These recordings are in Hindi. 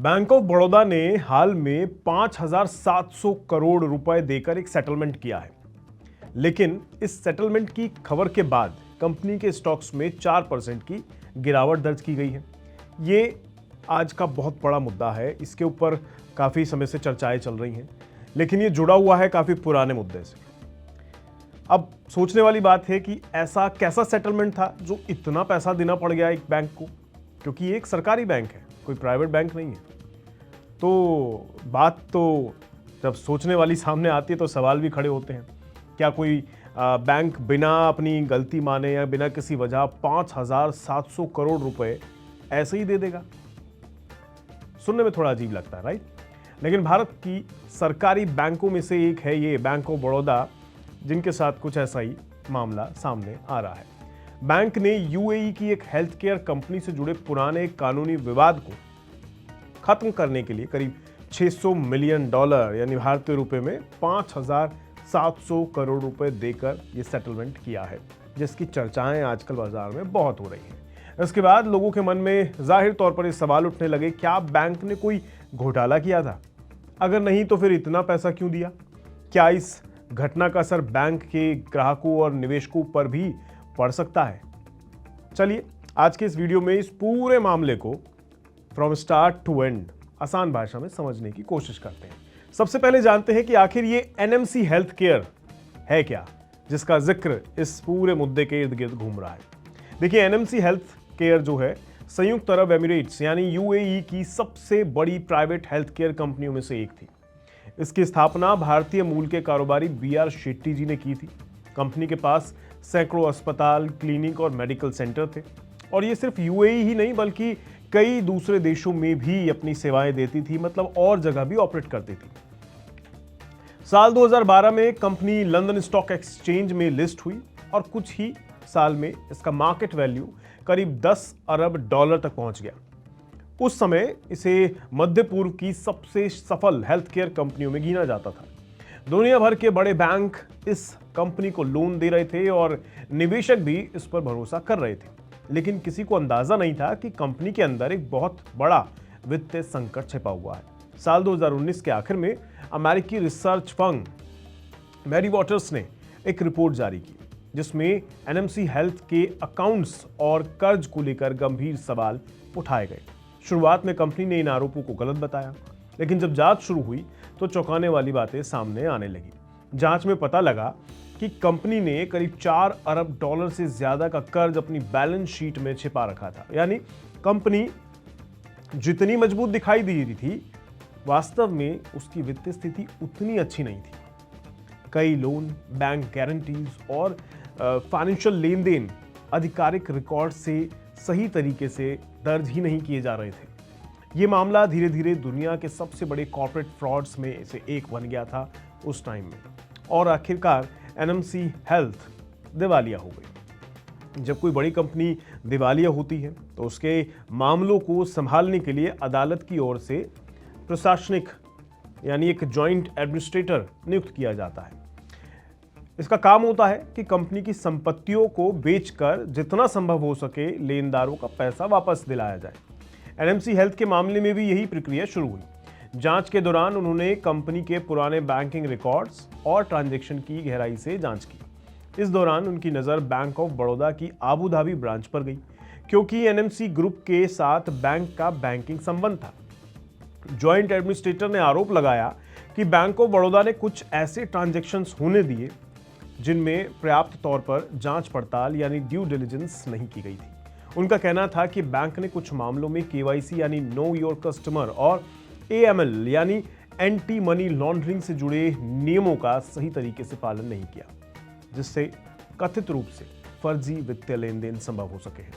बैंक ऑफ बड़ौदा ने हाल में 5,700 करोड़ रुपए देकर एक सेटलमेंट किया है। लेकिन इस सेटलमेंट की खबर के बाद कंपनी के स्टॉक्स में 4% की गिरावट दर्ज की गई है। ये आज का बहुत बड़ा मुद्दा है, इसके ऊपर काफी समय से चर्चाएं चल रही हैं, लेकिन ये जुड़ा हुआ है काफी पुराने मुद्दे से। अब सोचने वाली बात है कि ऐसा कैसा सेटलमेंट था जो इतना पैसा देना पड़ गया एक बैंक को, क्योंकि ये एक सरकारी बैंक है, कोई प्राइवेट बैंक नहीं है। तो बात तो जब सोचने वाली सामने आती है तो सवाल भी खड़े होते हैं, क्या कोई बैंक बिना अपनी गलती माने या बिना किसी वजह 5,700 करोड़ रुपए ऐसे ही दे देगा? सुनने में थोड़ा अजीब लगता है, राइट? लेकिन भारत की सरकारी बैंकों में से एक है ये बैंक ऑफ बड़ौदा, जिनके साथ कुछ ऐसा ही मामला सामने आ रहा है। बैंक ने यूएई की एक हेल्थ केयर कंपनी से जुड़े पुराने कानूनी विवाद को खत्म करने के लिए करीब $600 मिलियन यानी भारतीय रुपए में 5,700 करोड़ रुपए देकर यह सेटलमेंट किया है, जिसकी चर्चाएं आजकल बाजार में बहुत हो रही हैं। इसके बाद लोगों के मन में जाहिर तौर पर ये सवाल उठने लगे, क्या बैंक ने कोई घोटाला किया था? अगर नहीं तो फिर इतना पैसा क्यों दिया? क्या इस घटना का असर बैंक के ग्राहकों और निवेशकों पर भी पड़ सकता है? चलिए आज के इस वीडियो में इस पूरे मामले को फ्रॉम स्टार्ट टू एंड आसान भाषा में समझने की कोशिश करते हैं। सबसे पहले जानते हैं कि आखिर ये एनएमसी हेल्थ केयर है क्या, जिसका जिक्र इस पूरे मुद्दे के इर्द गिर्द घूम रहा है। देखिए, एनएमसी हेल्थ केयर जो है संयुक्त अरब एमिरेट्स यानी यूएई की सबसे बड़ी प्राइवेट हेल्थ केयर कंपनियों में से एक थी। इसकी स्थापना भारतीय मूल के कारोबारी बीआर शेट्टी जी ने की थी। कंपनी के पास सैकड़ों अस्पताल, क्लिनिक और मेडिकल सेंटर थे, और ये सिर्फ यूएई ही नहीं बल्कि कई दूसरे देशों में भी अपनी सेवाएं देती थी, मतलब और जगह भी ऑपरेट करती थी। साल 2012 में कंपनी लंदन स्टॉक एक्सचेंज में लिस्ट हुई और कुछ ही साल में इसका मार्केट वैल्यू करीब $10 अरब तक पहुंच गया। उस समय इसे मध्य पूर्व की सबसे सफल हेल्थ केयर कंपनियों में गिना जाता था। दुनिया भर के बड़े बैंक इस कंपनी को लोन दे रहे थे और निवेशक भी इस पर भरोसा कर रहे थे, लेकिन किसी को अंदाजा नहीं था कि कंपनी के अंदर एक बहुत बड़ा वित्तीय संकट छिपा हुआ है। साल 2019 के आखिर में अमेरिकी रिसर्च फर्म मैरी वॉटर्स ने एक रिपोर्ट जारी की, जिसमें एनएमसी हेल्थ के अकाउंट्स और कर्ज को लेकर गंभीर सवाल उठाए गए। शुरुआत में कंपनी ने इन आरोपों को गलत बताया, लेकिन जब जांच शुरू हुई तो चौंकाने वाली बातें सामने आने लगी। जांच में पता लगा कि कंपनी ने करीब $4 अरब से ज्यादा का कर्ज अपनी बैलेंस शीट में छिपा रखा था। यानी कंपनी जितनी मजबूत दिखाई दे रही थी, वास्तव में उसकी वित्तीय स्थिति उतनी अच्छी नहीं थी। कई लोन, बैंक गारंटीज और फाइनेंशियल लेन-देन आधिकारिक रिकॉर्ड से सही तरीके से दर्ज ही नहीं किए जा रहे थे। ये मामला धीरे धीरे दुनिया के सबसे बड़े कॉर्पोरेट फ्रॉड्स में से एक बन गया था उस टाइम में, और आखिरकार एनएमसी हेल्थ दिवालिया हो गई। जब कोई बड़ी कंपनी दिवालिया होती है तो उसके मामलों को संभालने के लिए अदालत की ओर से प्रशासनिक यानी एक जॉइंट एडमिनिस्ट्रेटर नियुक्त किया जाता है। इसका काम होता है कि कंपनी की संपत्तियों को बेचकर जितना संभव हो सके लेनदारों का पैसा वापस दिलाया जाए। एनएमसी हेल्थ के मामले में भी यही प्रक्रिया शुरू हुई। जांच के दौरान उन्होंने कंपनी के पुराने बैंकिंग रिकॉर्ड्स और ट्रांजैक्शन की गहराई से जांच की। इस दौरान उनकी नज़र बैंक ऑफ बड़ौदा की आबू धाबी ब्रांच पर गई, क्योंकि एनएमसी ग्रुप के साथ बैंक का बैंकिंग संबंध था। जॉइंट एडमिनिस्ट्रेटर ने आरोप लगाया कि बैंक ऑफ बड़ौदा ने कुछ ऐसे ट्रांजैक्शंस होने दिए जिनमें पर्याप्त तौर पर जांच पड़ताल यानी ड्यू डिलिजेंस नहीं की गई थी। उनका कहना था कि बैंक ने कुछ मामलों में केवाईसी यानी नो योर कस्टमर और एएमएल यानी एंटी मनी लॉन्ड्रिंग से जुड़े नियमों का सही तरीके से पालन नहीं किया, जिससे कथित रूप से फर्जी वित्तीय लेन देन संभव हो सके हैं।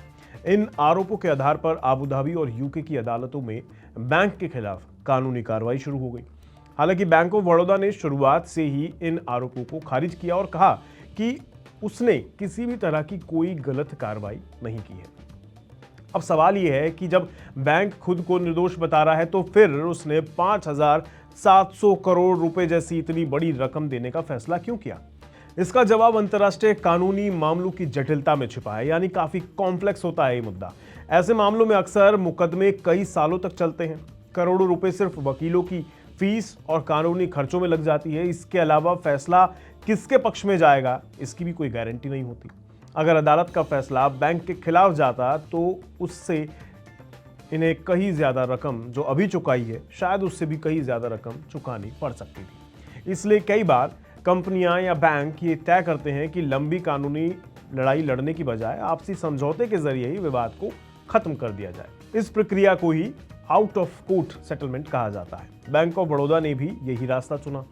इन आरोपों के आधार पर आबू धाबी और यूके की अदालतों में बैंक के खिलाफ कानूनी कार्रवाई शुरू हो गई। हालांकि बैंक ऑफ बड़ौदा ने शुरुआत से ही इन आरोपों को खारिज किया और कहा कि उसने किसी भी तरह की कोई गलत कार्रवाई नहीं की है। अब सवाल यह है कि जब बैंक खुद को निर्दोष बता रहा है तो फिर उसने 5,700 करोड़ रुपए जैसी इतनी बड़ी रकम देने का फैसला क्यों किया? इसका जवाब अंतर्राष्ट्रीय कानूनी मामलों की जटिलता में छिपा है, यानी काफी कॉम्प्लेक्स होता है ये मुद्दा। ऐसे मामलों में अक्सर मुकदमे कई सालों तक चलते हैं। करोड़ों रुपए सिर्फ वकीलों की फीस और कानूनी खर्चों में लग जाती है। इसके अलावा फैसला किसके पक्ष में जाएगा इसकी भी कोई गारंटी नहीं होती। अगर अदालत का फैसला बैंक के खिलाफ जाता तो उससे इन्हें कहीं ज्यादा रकम जो अभी चुकाई है शायद उससे भी कहीं ज्यादा रकम चुकानी पड़ सकती थी। इसलिए कई बार कंपनियां या बैंक ये तय करते हैं कि लंबी कानूनी लड़ाई लड़ने की बजाय आपसी समझौते के जरिए ही विवाद को खत्म कर दिया जाए। इस प्रक्रिया को ही आउट ऑफ कोर्ट सेटलमेंट कहा जाता है। बैंक ऑफ बड़ौदा ने भी यही रास्ता चुना।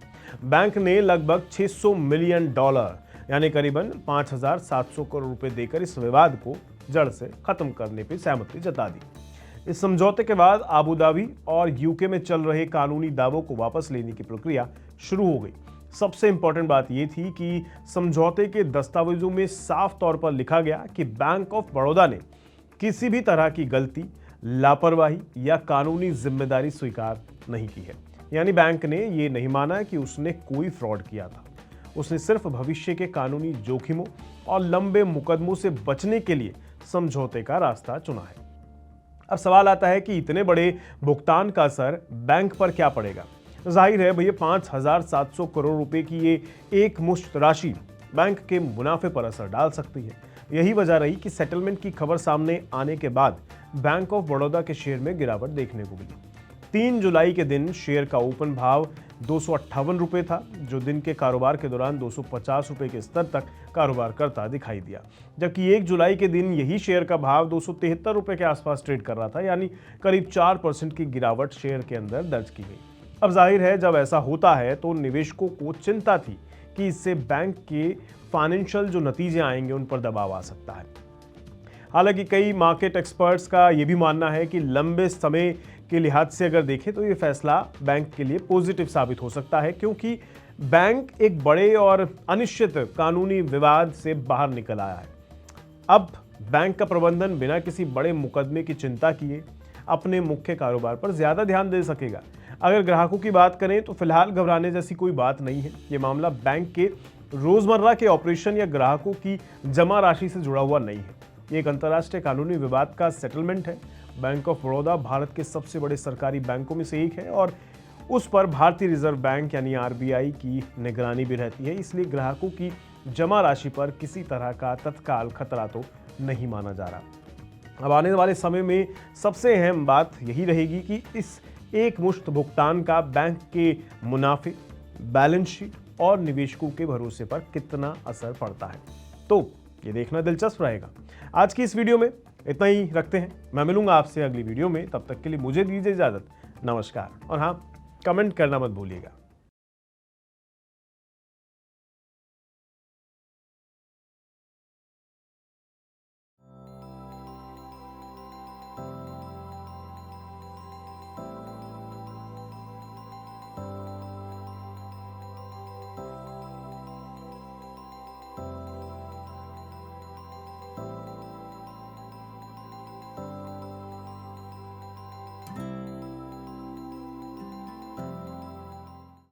बैंक ने लगभग $600 मिलियन यानी करीबन 5,700 करोड़ रुपए देकर इस विवाद को जड़ से खत्म करने पर सहमति जता दी। इस समझौते के बाद अबू धाबी और यूके में चल रहे कानूनी दावों को वापस लेने की प्रक्रिया शुरू हो गई। सबसे इंपॉर्टेंट बात यह थी कि समझौते के दस्तावेजों में साफ तौर पर लिखा गया कि बैंक ऑफ बड़ौदा ने किसी भी तरह की गलती, लापरवाही या कानूनी जिम्मेदारी स्वीकार नहीं की है। यानी बैंक ने यह नहीं माना कि उसने कोई फ्रॉड किया था। उसने सिर्फ भविष्य के कानूनी जोखिमों और लंबे मुकदमों से बचने के लिए समझौते का रास्ता चुना है। अब सवाल आता है कि इतने बड़े भुगतान का असर बैंक पर क्या पड़ेगा। जाहिर है भैया 5,700 करोड़ रुपए की ये एक मुश्त राशि बैंक के मुनाफे पर असर डाल सकती है। यही वजह रही कि सेटलमेंट की खबर सामने आने के बाद बैंक ऑफ बड़ौदा के शेयर में गिरावट देखने को मिली। 3 जुलाई के दिन शेयर का ओपन भाव 258 रुपए था, जो दिन के कारोबार के दौरान 250 रुपए के स्तर तक कारोबार करता दिखाई दिया। जबकि 1 जुलाई के दिन यही शेयर का भाव 273 रुपए के आसपास ट्रेड कर रहा था, यानी करीब 4% की गिरावट शेयर के अंदर दर्ज की गई। अब जाहिर है जब ऐसा होता है तो निवेशकों को चिंता थी कि इससे बैंक के फाइनेंशियल जो नतीजे आएंगे उन पर दबाव आ सकता है। हालांकि कई मार्केट एक्सपर्ट्स का यह भी मानना है कि लंबे समय के लिहाज से अगर देखें तो ये फैसला बैंक के लिए पॉजिटिव साबित हो सकता है, क्योंकि बैंक एक बड़े और अनिश्चित कानूनी विवाद से बाहर निकल आया है। अब बैंक का प्रबंधन बिना किसी बड़े मुकदमे की चिंता किए अपने मुख्य कारोबार पर ज्यादा ध्यान दे सकेगा। अगर ग्राहकों की बात करें तो फिलहाल घबराने जैसी कोई बात नहीं है। ये मामला बैंक के रोजमर्रा के ऑपरेशन या ग्राहकों की जमा राशि से जुड़ा हुआ नहीं है। ये एक अंतर्राष्ट्रीय कानूनी विवाद का सेटलमेंट है। बैंक ऑफ बड़ौदा भारत के सबसे बड़े सरकारी बैंकों में से एक है और उस पर भारतीय रिजर्व बैंक यानी आरबीआई की निगरानी भी रहती है। इसलिए ग्राहकों की जमा राशि पर किसी तरह का तत्काल खतरा तो नहीं माना जा रहा। अब आने वाले समय में सबसे अहम बात यही रहेगी कि इस एक मुश्त भुगतान का बैंक के मुनाफे, बैलेंस शीट और निवेशकों के भरोसे पर कितना असर पड़ता है। तो ये देखना दिलचस्प रहेगा। आज की इस वीडियो में इतना ही रखते हैं। मैं मिलूंगा आपसे अगली वीडियो में। तब तक के लिए मुझे दीजिए इजाजत। नमस्कार। और हाँ, कमेंट करना मत भूलिएगा।